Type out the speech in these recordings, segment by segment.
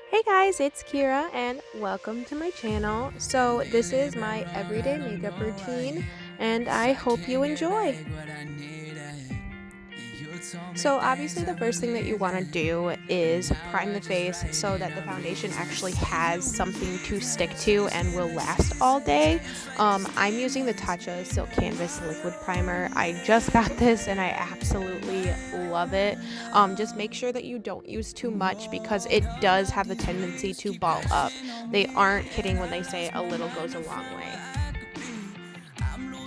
Hey guys, it's Kira and welcome to my channel. So this is my everyday makeup routine and I hope you enjoy. So obviously the first thing that you want to do is prime the face so that the foundation actually has something to stick to and will last all day. I'm using the Tatch Silk Canvas Liquid Primer. I just got this and I absolutely love it. Just make sure that you don't use too much because it does have the tendency to ball up. They aren't kidding when they say a little goes a long way.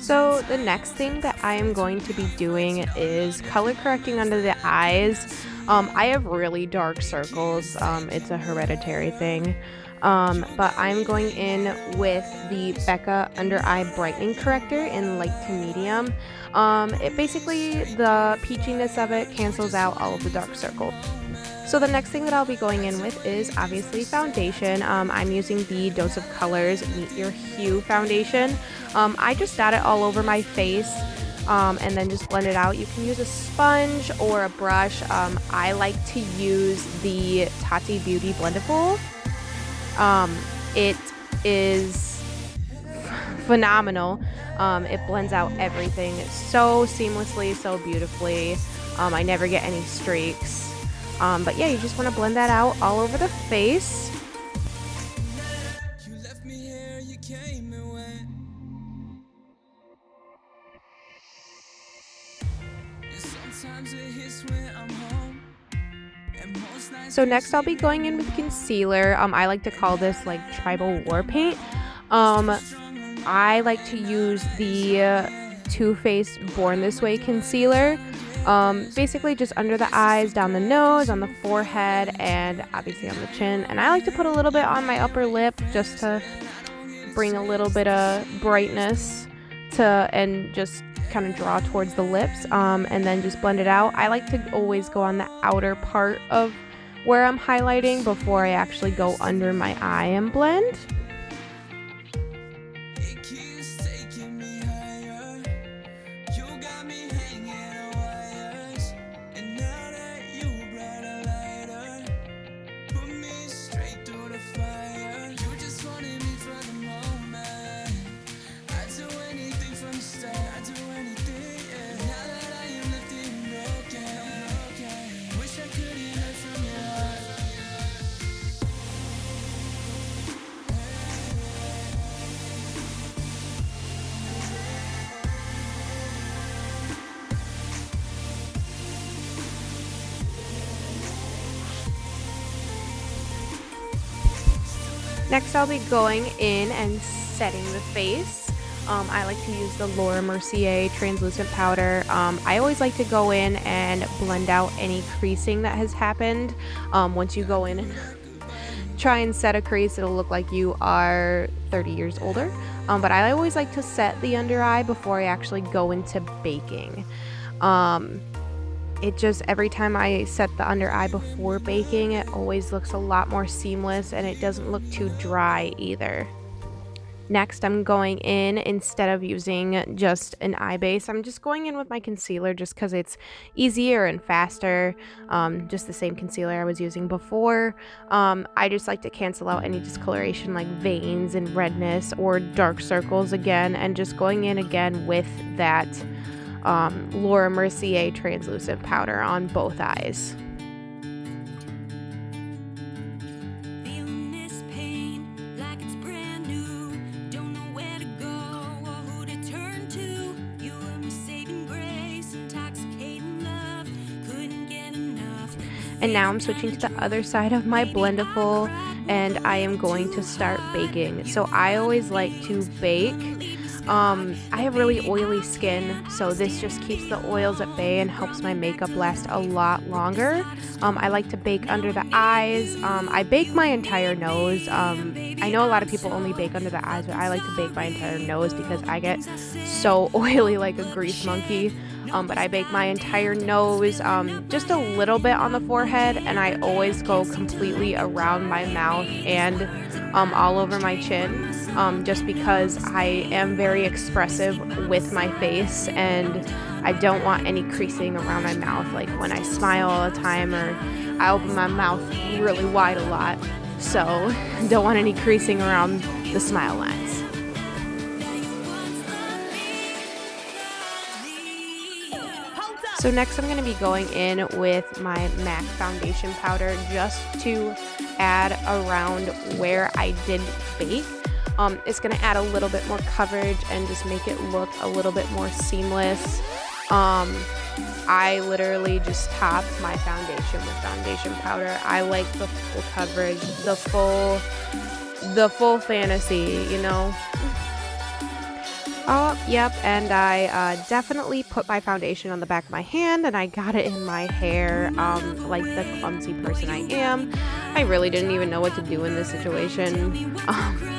So the next thing that I am going to be doing is color correcting under the eyes. I have really dark circles. It's a hereditary thing. But I'm going in with the Becca under eye brightening corrector in light to medium. It basically, the peachiness of it cancels out all of the dark circles. So the next thing that I'll be going in with is obviously foundation. I'm using the Dose of Colors Meet Your Hue foundation. I just dot it all over my face and then just blend it out. You can use a sponge or a brush. I like to use the Tati Beauty Blendable. It is phenomenal. It blends out everything so seamlessly, so beautifully. I never get any streaks. But yeah, you just want to blend that out all over the face. So next I'll be going in with concealer. I like to call this like tribal war paint. I like to use the Too Faced Born This Way concealer. Basically just under the eyes, down the nose, on the forehead, and obviously on the chin. And I like to put a little bit on my upper lip just to bring a little bit of brightness and just kind of draw towards the lips, and then just blend it out. I like to always go on the outer part of where I'm highlighting before I actually go under my eye and blend. Next I'll be going in and setting the face. I like to use the Mercier translucent powder. I always like to go in and blend out any creasing that has happened. Once you go in and try and set a crease, it'll look like you are 30 years older. But I always like to set the under eye before I actually go into baking. It just, every time I set the under eye before baking, it always looks a lot more seamless and it doesn't look too dry either. Next, I'm going in, instead of using just an eye base, I'm just going in with my concealer just because it's easier and faster. Just the same concealer I was using before. I just like to cancel out any discoloration like veins and redness or dark circles again, and just going in again with that Mercier translucent powder on both eyes. And now I'm switching to the other side of my blendable and I am going to start baking. So I always like to bake. I have really oily skin, so this just keeps the oils at bay and helps my makeup last a lot longer. I like to bake under the eyes. I bake my entire nose. I know a lot of people only bake under the eyes, but I like to bake my entire nose because I get so oily like a grease monkey. But I bake my entire nose, just a little bit on the forehead, and I always go completely around my mouth and all over my chin, just because I am very expressive with my face and I don't want any creasing around my mouth, like when I smile all the time or I open my mouth really wide a lot. so don't want any creasing around the smile lines. So next I'm going to be going in with my MAC foundation powder just to add around where I did bake. It's going to add a little bit more coverage and just make it look a little bit more seamless. I literally just topped my foundation with foundation powder. I like the full coverage, the full fantasy, you know. Oh, yep, and I definitely put my foundation on the back of my hand, and I got it in my hair, like the clumsy person I am. I really didn't even know what to do in this situation,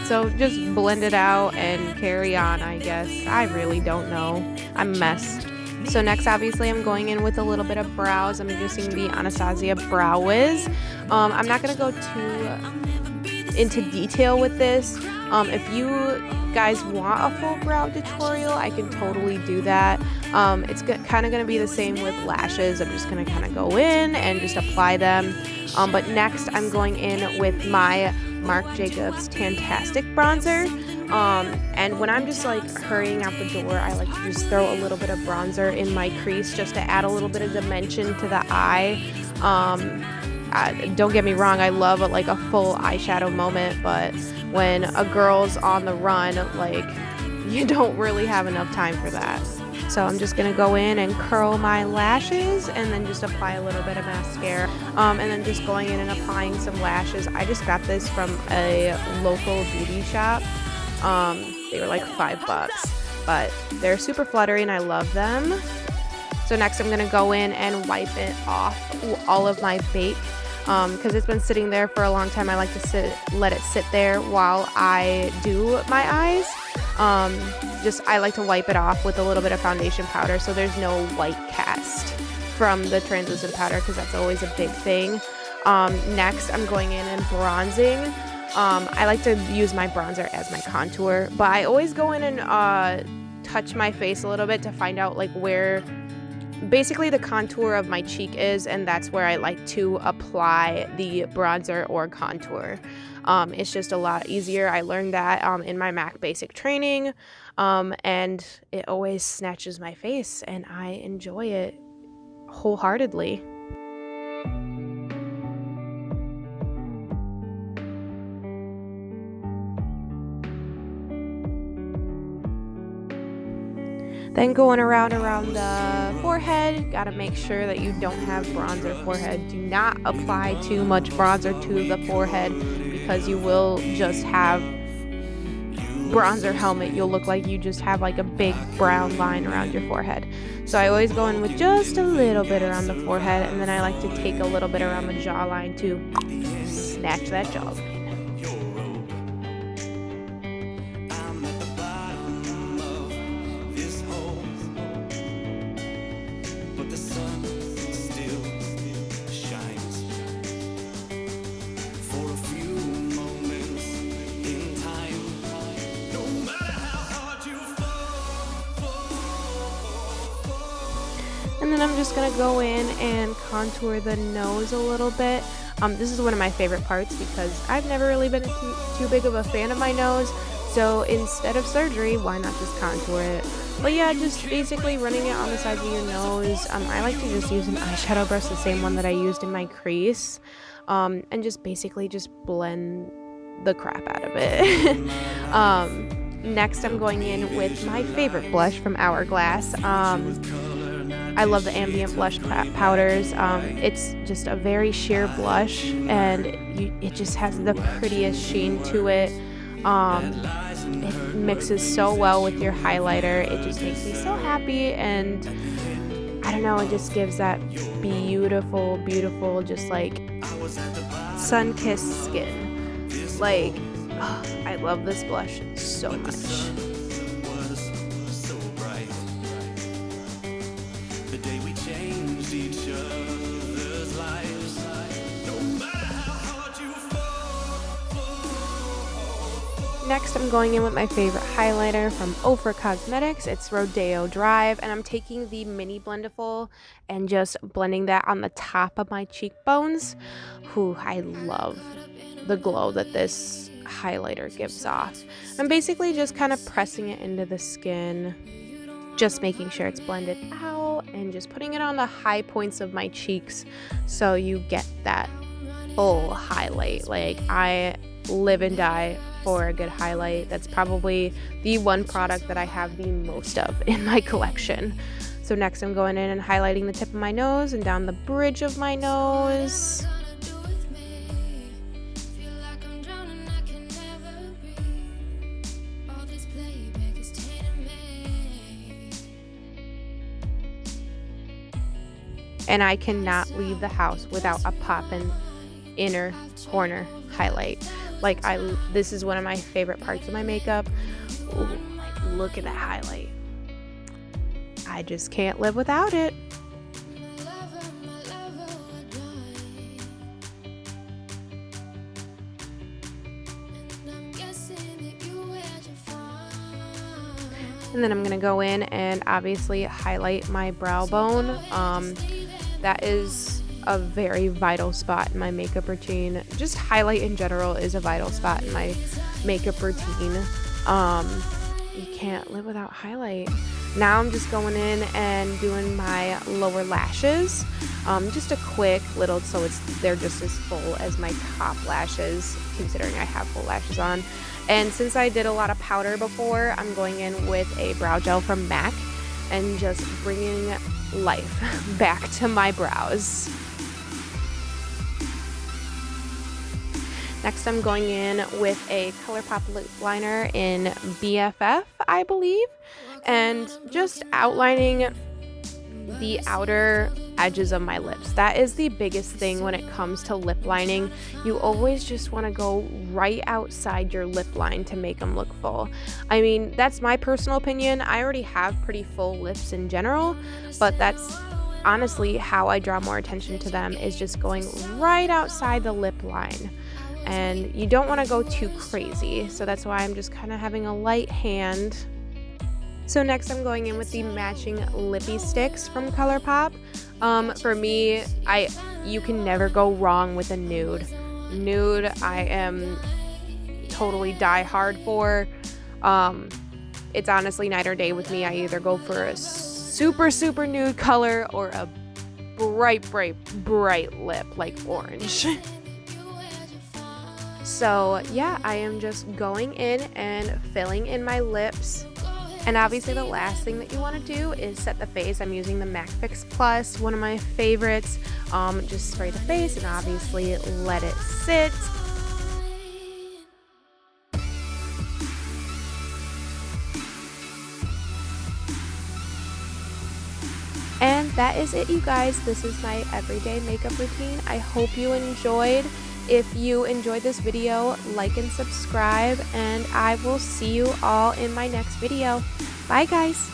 so just blend it out and carry on, I guess. I really don't know. I'm a mess. So next, obviously, I'm going in with a little bit of brows. I'm using the Anastasia Brow Wiz. I'm not going to go too into detail with this. If you guys want a full brow tutorial, I can totally do that. It's kind of going to be the same with lashes. I'm just going to kind of go in and just apply them. But next, I'm going in with my Marc Jacobs Tantastic bronzer. And when I'm just like hurrying out the door, I like to just throw a little bit of bronzer in my crease just to add a little bit of dimension to the eye. Don't get me wrong, I love like a full eyeshadow moment, but when a girl's on the run, like, you don't really have enough time for that. So I'm just gonna go in and curl my lashes and then just apply a little bit of mascara, and then just going in and applying some lashes. I just got this from a local beauty shop. They were like $5, but they're super fluttery and I love them. So next I'm gonna go in and wipe it off, all of my bake, because it's been sitting there for a long time. I like to let it sit there while I do my eyes. I like to wipe it off with a little bit of foundation powder so there's no white cast from the translucent powder, because that's always a big thing. Next I'm going in and bronzing. I like to use my bronzer as my contour, but I always go in and touch my face a little bit to find out like where basically the contour of my cheek is, and that's where I like to apply the bronzer or contour. It's just a lot easier. I learned that in my MAC basic training, and it always snatches my face and I enjoy it wholeheartedly. Then going around the forehead, gotta make sure that you don't have bronzer forehead. Do not apply too much bronzer to the forehead, because you will just have bronzer helmet. You'll look like you just have like a big brown line around your forehead. So I always go in with just a little bit around the forehead, and then I like to take a little bit around the jawline to snatch that jawline. And then I'm just going to go in and contour the nose a little bit. This is one of my favorite parts because I've never really been too big of a fan of my nose. So instead of surgery, why not just contour it? But yeah, just basically running it on the sides of your nose. I like to just use an eyeshadow brush, the same one that I used in my crease. And just basically just blend the crap out of it. Next, I'm going in with my favorite blush from Hourglass. I love the Ambient blush powders. It's just a very sheer blush, and it just has the prettiest sheen to it. It mixes so well with your highlighter. It just makes me so happy, and I don't know, it just gives that beautiful, beautiful, just like sun-kissed skin. Like, oh, I love this blush so much. Next, I'm going in with my favorite highlighter from Ofra Cosmetics. It's Rodeo Drive, and I'm taking the mini blendable and just blending that on the top of my cheekbones. Whew, I love the glow that this highlighter gives off. I'm basically just kind of pressing it into the skin, just making sure it's blended out, and just putting it on the high points of my cheeks so you get that full highlight. Like, I live and die for a good highlight. That's probably the one product that I have the most of in my collection. So next I'm going in and highlighting the tip of my nose and down the bridge of my nose. And I cannot leave the house without a poppin' inner corner highlight. Like, this is one of my favorite parts of my makeup. Ooh, like, look at that highlight. I just can't live without it. And then I'm gonna go in and obviously highlight my brow bone. That is a very vital spot in my makeup routine. Just highlight in general is a vital spot in my makeup routine. You can't live without highlight. Now I'm just going in and doing my lower lashes. Just a quick little, so they're just as full as my top lashes, considering I have full lashes on. And since I did a lot of powder before, I'm going in with a brow gel from MAC and just bringing life back to my brows. Next, I'm going in with a Colourpop lip liner in BFF, I believe, and just outlining the outer edges of my lips. That is the biggest thing when it comes to lip lining. You always just want to go right outside your lip line to make them look full. I mean, that's my personal opinion. I already have pretty full lips in general, but that's honestly how I draw more attention to them, is just going right outside the lip line. And you don't want to go too crazy, so that's why I'm just kind of having a light hand. So next I'm going in with the matching lippie sticks from Colourpop. For me, you can never go wrong with a nude. Nude, I am totally die hard for. It's honestly night or day with me. I either go for a super nude color or a bright lip like orange. So yeah, I am just going in and filling in my lips. And obviously the last thing that you want to do is set the face. I'm using the MAC Fix Plus, one of my favorites. Just spray the face and obviously let it sit. And that is it, you guys. This is my everyday makeup routine. I hope you enjoyed. If you enjoyed this video, like and subscribe, and I will see you all in my next video. Bye, guys.